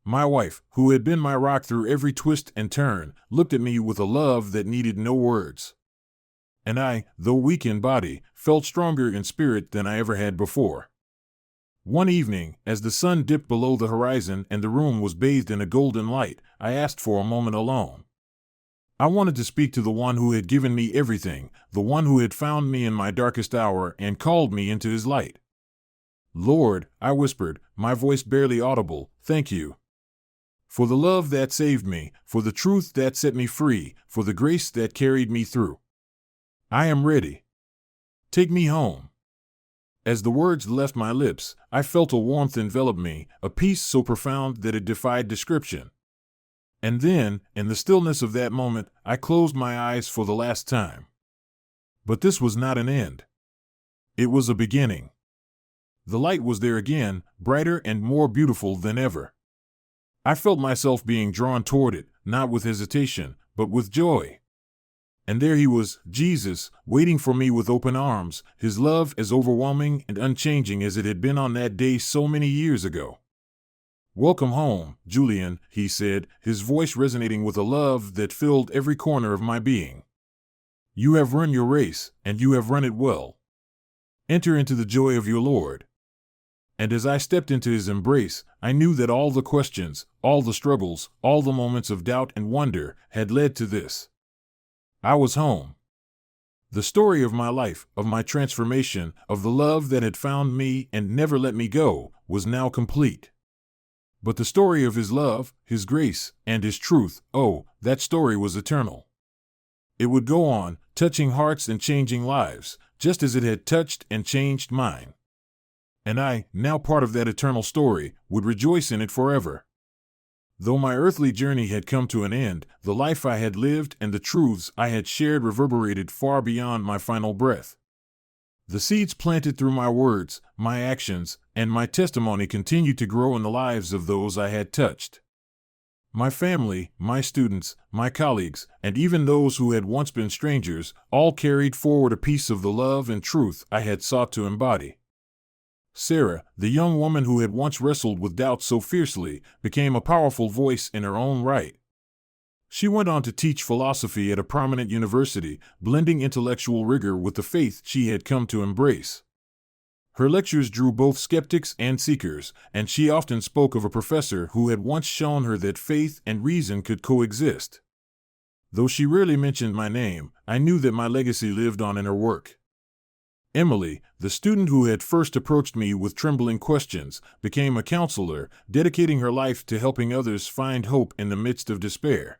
My wife, who had been my rock through every twist and turn, looked at me with a love that needed no words. And I, though weak in body, felt stronger in spirit than I ever had before. One evening, as the sun dipped below the horizon and the room was bathed in a golden light, I asked for a moment alone. I wanted to speak to the one who had given me everything, the one who had found me in my darkest hour and called me into His light. "Lord," I whispered, my voice barely audible, "thank you. For the love that saved me, for the truth that set me free, for the grace that carried me through. I am ready. Take me home." As the words left my lips, I felt a warmth envelop me, a peace so profound that it defied description. And then, in the stillness of that moment, I closed my eyes for the last time. But this was not an end. It was a beginning. The light was there again, brighter and more beautiful than ever. I felt myself being drawn toward it, not with hesitation, but with joy. And there He was, Jesus, waiting for me with open arms, His love as overwhelming and unchanging as it had been on that day so many years ago. "Welcome home, Julian," He said, His voice resonating with a love that filled every corner of my being. "You have run your race, and you have run it well. Enter into the joy of your Lord." And as I stepped into His embrace, I knew that all the questions, all the struggles, all the moments of doubt and wonder had led to this. I was home. The story of my life, of my transformation, of the love that had found me and never let me go, was now complete. But the story of His love, His grace, and His truth, oh, that story was eternal. It would go on, touching hearts and changing lives, just as it had touched and changed mine. And I, now part of that eternal story, would rejoice in it forever. Though my earthly journey had come to an end, the life I had lived and the truths I had shared reverberated far beyond my final breath. The seeds planted through my words, my actions, and my testimony continued to grow in the lives of those I had touched. My family, my students, my colleagues, and even those who had once been strangers, all carried forward a piece of the love and truth I had sought to embody. Sarah, the young woman who had once wrestled with doubt so fiercely, became a powerful voice in her own right. She went on to teach philosophy at a prominent university, blending intellectual rigor with the faith she had come to embrace. Her lectures drew both skeptics and seekers, and she often spoke of a professor who had once shown her that faith and reason could coexist. Though she rarely mentioned my name, I knew that my legacy lived on in her work. Emily, the student who had first approached me with trembling questions, became a counselor, dedicating her life to helping others find hope in the midst of despair.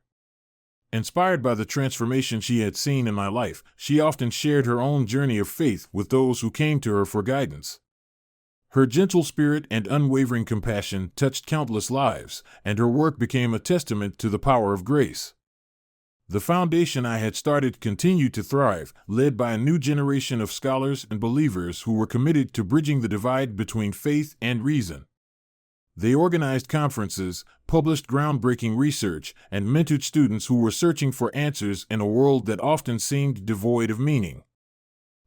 Inspired by the transformation she had seen in my life, she often shared her own journey of faith with those who came to her for guidance. Her gentle spirit and unwavering compassion touched countless lives, and her work became a testament to the power of grace. The foundation I had started continued to thrive, led by a new generation of scholars and believers who were committed to bridging the divide between faith and reason. They organized conferences, published groundbreaking research, and mentored students who were searching for answers in a world that often seemed devoid of meaning.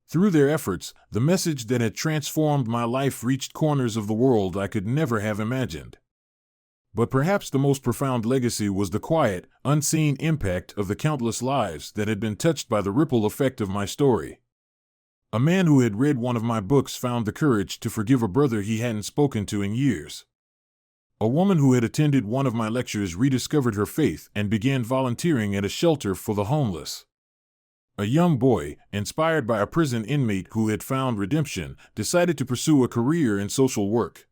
Through their efforts, the message that had transformed my life reached corners of the world I could never have imagined. But perhaps the most profound legacy was the quiet, unseen impact of the countless lives that had been touched by the ripple effect of my story. A man who had read one of my books found the courage to forgive a brother he hadn't spoken to in years. A woman who had attended one of my lectures rediscovered her faith and began volunteering at a shelter for the homeless. A young boy, inspired by a prison inmate who had found redemption, decided to pursue a career in social work.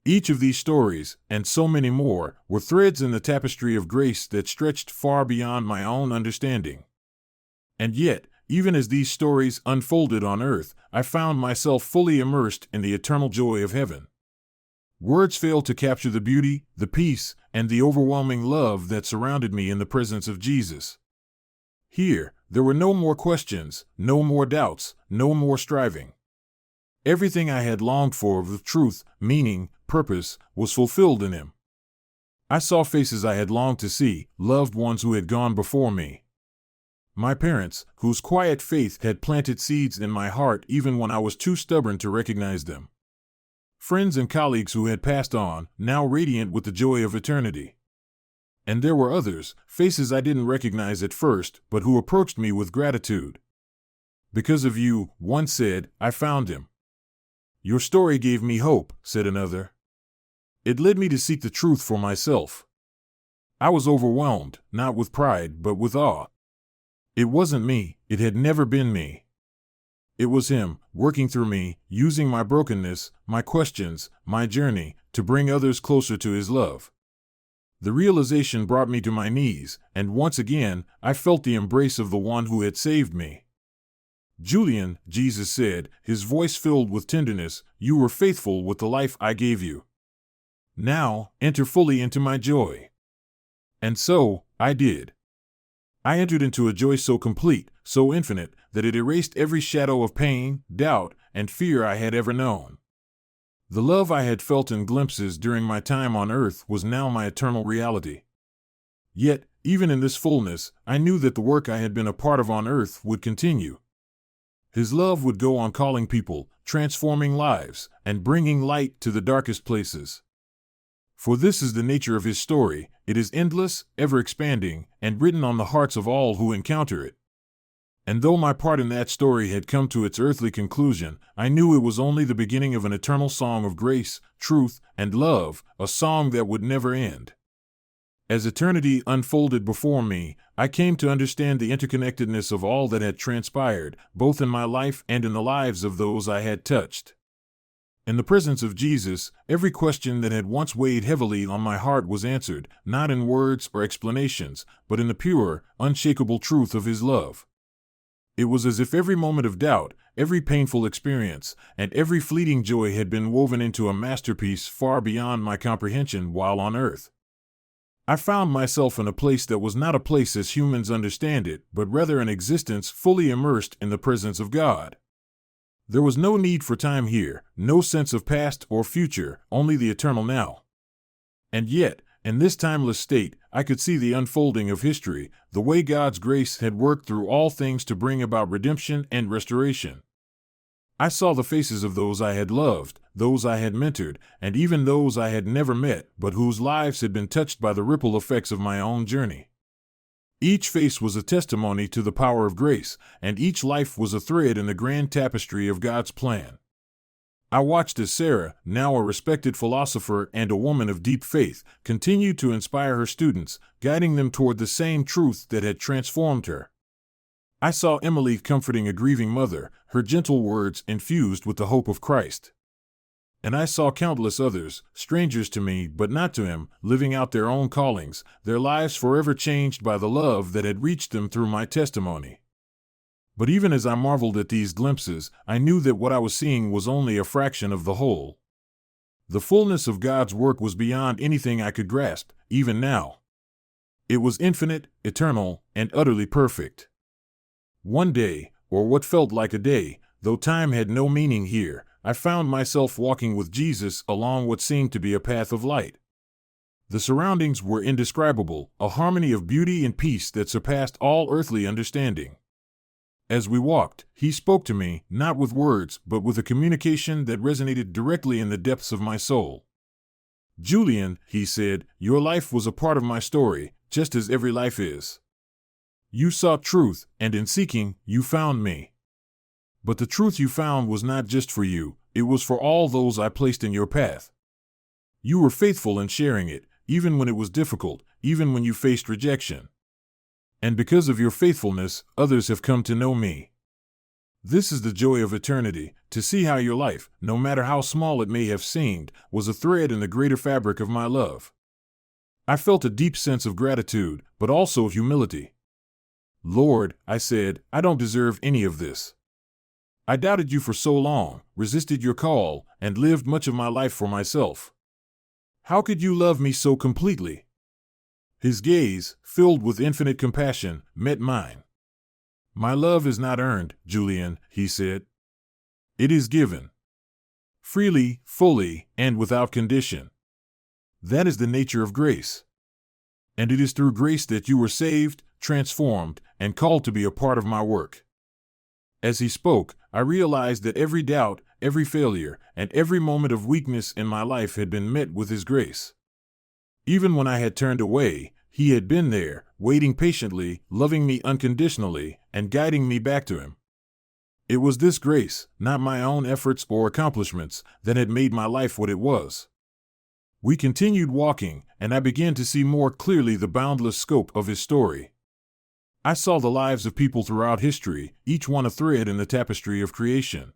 Each of these stories, and so many more, were threads in the tapestry of grace that stretched far beyond my own understanding. And yet, even as these stories unfolded on earth, I found myself fully immersed in the eternal joy of heaven. Words fail to capture the beauty, the peace, and the overwhelming love that surrounded me in the presence of Jesus. Here, there were no more questions, no more doubts, no more striving. Everything I had longed for with truth, meaning, purpose, was fulfilled in him. I saw faces I had longed to see, loved ones who had gone before me. My parents, whose quiet faith had planted seeds in my heart even when I was too stubborn to recognize them. Friends and colleagues who had passed on, now radiant with the joy of eternity. And there were others, faces I didn't recognize at first, but who approached me with gratitude. "Because of you," one said, "I found him." "Your story gave me hope," said another. "It led me to seek the truth for myself." I was overwhelmed, not with pride, but with awe. It wasn't me, it had never been me. It was him, working through me, using my brokenness, my questions, my journey, to bring others closer to his love. The realization brought me to my knees, and once again, I felt the embrace of the one who had saved me. "Julian," Jesus said, his voice filled with tenderness, "you were faithful with the life I gave you. Now, enter fully into my joy." And so, I did. I entered into a joy so complete, so infinite, that it erased every shadow of pain, doubt, and fear I had ever known. The love I had felt in glimpses during my time on earth was now my eternal reality. Yet, even in this fullness, I knew that the work I had been a part of on earth would continue. His love would go on calling people, transforming lives, and bringing light to the darkest places. For this is the nature of his story, it is endless, ever-expanding, and written on the hearts of all who encounter it. And though my part in that story had come to its earthly conclusion, I knew it was only the beginning of an eternal song of grace, truth, and love, a song that would never end. As eternity unfolded before me, I came to understand the interconnectedness of all that had transpired, both in my life and in the lives of those I had touched. In the presence of Jesus, every question that had once weighed heavily on my heart was answered, not in words or explanations, but in the pure, unshakable truth of his love. It was as if every moment of doubt, every painful experience, and every fleeting joy had been woven into a masterpiece far beyond my comprehension while on earth. I found myself in a place that was not a place as humans understand it, but rather an existence fully immersed in the presence of God. There was no need for time here, no sense of past or future, only the eternal now. And yet, in this timeless state, I could see the unfolding of history, the way God's grace had worked through all things to bring about redemption and restoration. I saw the faces of those I had loved, those I had mentored, and even those I had never met, but whose lives had been touched by the ripple effects of my own journey. Each face was a testimony to the power of grace, and each life was a thread in the grand tapestry of God's plan. I watched as Sarah, now a respected philosopher and a woman of deep faith, continued to inspire her students, guiding them toward the same truth that had transformed her. I saw Emily comforting a grieving mother, her gentle words infused with the hope of Christ. And I saw countless others, strangers to me but not to him, living out their own callings, their lives forever changed by the love that had reached them through my testimony. But even as I marveled at these glimpses, I knew that what I was seeing was only a fraction of the whole. The fullness of God's work was beyond anything I could grasp, even now. It was infinite, eternal, and utterly perfect. One day, or what felt like a day, though time had no meaning here, I found myself walking with Jesus along what seemed to be a path of light. The surroundings were indescribable, a harmony of beauty and peace that surpassed all earthly understanding. As we walked, he spoke to me, not with words, but with a communication that resonated directly in the depths of my soul. "Julian," he said, "your life was a part of my story, just as every life is. You sought truth, and in seeking, you found me. But the truth you found was not just for you, it was for all those I placed in your path. You were faithful in sharing it, even when it was difficult, even when you faced rejection. And because of your faithfulness, others have come to know me. This is the joy of eternity, to see how your life, no matter how small it may have seemed, was a thread in the greater fabric of my love." I felt a deep sense of gratitude, but also humility. "Lord," I said, "I don't deserve any of this. I doubted you for so long, resisted your call, and lived much of my life for myself. How could you love me so completely?" His gaze, filled with infinite compassion, met mine. "My love is not earned, Julian," he said. "It is given. Freely, fully, and without condition. That is the nature of grace. And it is through grace that you were saved, transformed, and called to be a part of my work." As he spoke, I realized that every doubt, every failure, and every moment of weakness in my life had been met with his grace. Even when I had turned away, he had been there, waiting patiently, loving me unconditionally, and guiding me back to him. It was this grace, not my own efforts or accomplishments, that had made my life what it was. We continued walking, and I began to see more clearly the boundless scope of his story. I saw the lives of people throughout history, each one a thread in the tapestry of creation.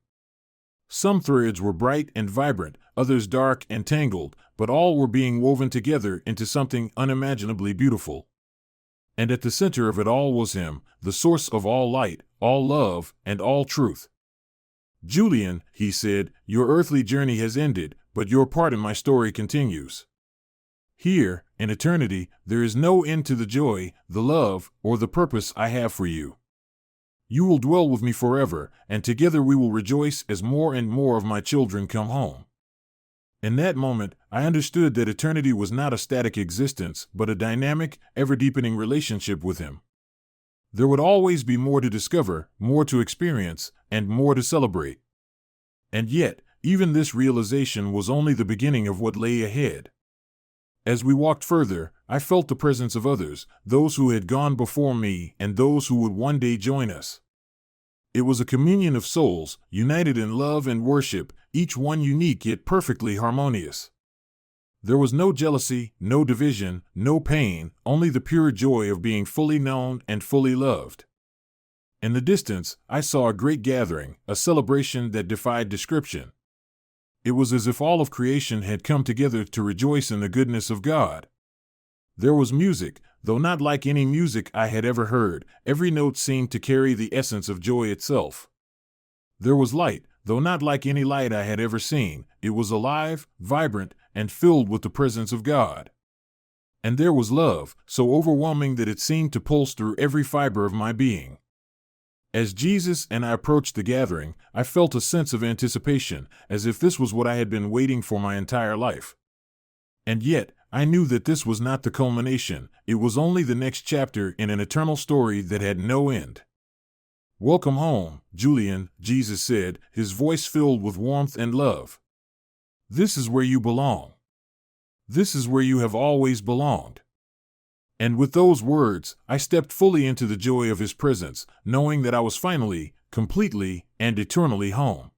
Some threads were bright and vibrant, others dark and tangled, but all were being woven together into something unimaginably beautiful. And at the center of it all was him, the source of all light, all love, and all truth. "Julian," he said, "your earthly journey has ended, but your part in my story continues. Here, in eternity, there is no end to the joy, the love, or the purpose I have for you. You will dwell with me forever, and together we will rejoice as more and more of my children come home." In that moment, I understood that eternity was not a static existence, but a dynamic, ever-deepening relationship with him. There would always be more to discover, more to experience, and more to celebrate. And yet, even this realization was only the beginning of what lay ahead. As we walked further, I felt the presence of others, those who had gone before me and those who would one day join us. It was a communion of souls, united in love and worship, each one unique yet perfectly harmonious. There was no jealousy, no division, no pain, only the pure joy of being fully known and fully loved. In the distance, I saw a great gathering, a celebration that defied description. It was as if all of creation had come together to rejoice in the goodness of God. There was music, though not like any music I had ever heard. Every note seemed to carry the essence of joy itself. There was light, though not like any light I had ever seen. It was alive, vibrant, and filled with the presence of God. And there was love, so overwhelming that it seemed to pulse through every fiber of my being. As Jesus and I approached the gathering, I felt a sense of anticipation, as if this was what I had been waiting for my entire life. And yet, I knew that this was not the culmination. It was only the next chapter in an eternal story that had no end. "Welcome home, Julian," Jesus said, his voice filled with warmth and love. "This is where you belong. This is where you have always belonged." And with those words, I stepped fully into the joy of his presence, knowing that I was finally, completely, and eternally home.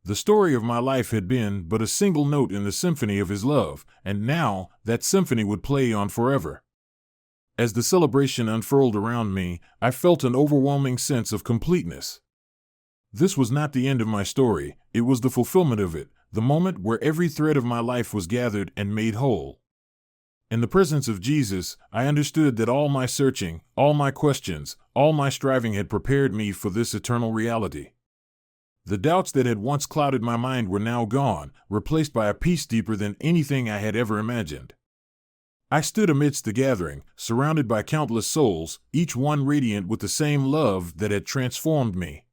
The story of my life had been but a single note in the symphony of his love, and now that symphony would play on forever. As the celebration unfurled around me, I felt an overwhelming sense of completeness. This was not the end of my story, it was the fulfillment of it, the moment where every thread of my life was gathered and made whole. In the presence of Jesus, I understood that all my searching, all my questions, all my striving had prepared me for this eternal reality. The doubts that had once clouded my mind were now gone, replaced by a peace deeper than anything I had ever imagined. I stood amidst the gathering, surrounded by countless souls, each one radiant with the same love that had transformed me.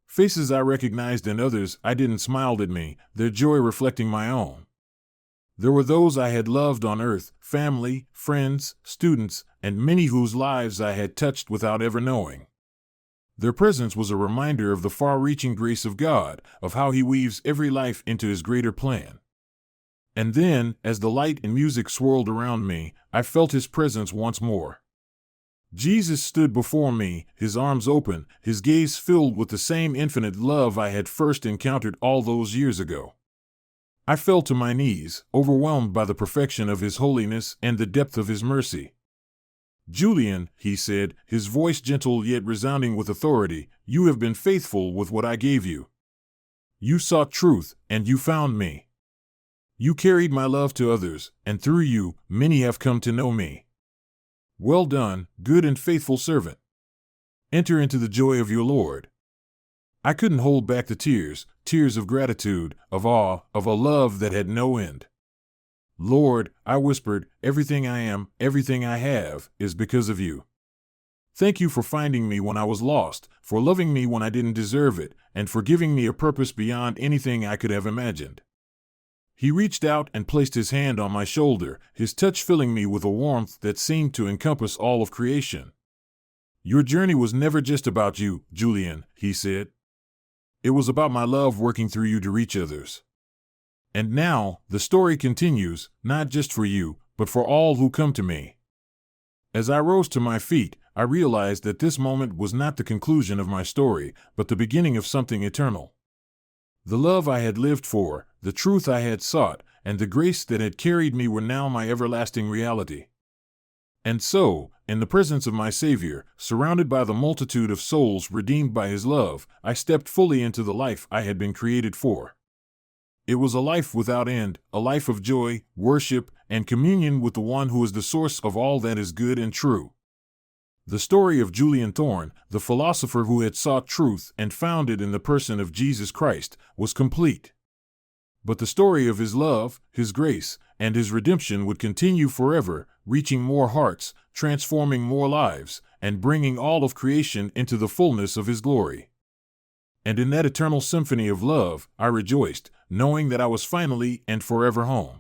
Faces I recognized and others I didn't smiled at me, their joy reflecting my own. There were those I had loved on earth, family, friends, students, and many whose lives I had touched without ever knowing. Their presence was a reminder of the far-reaching grace of God, of how He weaves every life into His greater plan. And then, as the light and music swirled around me, I felt His presence once more. Jesus stood before me, His arms open, His gaze filled with the same infinite love I had first encountered all those years ago. I fell to my knees, overwhelmed by the perfection of His holiness and the depth of His mercy. "Julian," He said, His voice gentle yet resounding with authority, "you have been faithful with what I gave you. You sought truth, and you found me. You carried my love to others, and through you, many have come to know me. Well done, good and faithful servant. Enter into the joy of your Lord." I couldn't hold back the tears, tears of gratitude, of awe, of a love that had no end. "Lord," I whispered, "everything I am, everything I have, is because of you. Thank you for finding me when I was lost, for loving me when I didn't deserve it, and for giving me a purpose beyond anything I could have imagined." He reached out and placed His hand on my shoulder, His touch filling me with a warmth that seemed to encompass all of creation. "Your journey was never just about you, Julian," He said. "It was about my love working through you to reach others. And now, the story continues, not just for you, but for all who come to me." As I rose to my feet, I realized that this moment was not the conclusion of my story, but the beginning of something eternal. The love I had lived for, the truth I had sought, and the grace that had carried me were now my everlasting reality. And so, in the presence of my Savior, surrounded by the multitude of souls redeemed by His love, I stepped fully into the life I had been created for. It was a life without end, a life of joy, worship, and communion with the One who is the source of all that is good and true. The story of Julian Thorne, the philosopher who had sought truth and found it in the person of Jesus Christ, was complete. But the story of His love, His grace, and His redemption would continue forever, reaching more hearts, transforming more lives, and bringing all of creation into the fullness of His glory. And in that eternal symphony of love, I rejoiced, knowing that I was finally and forever home.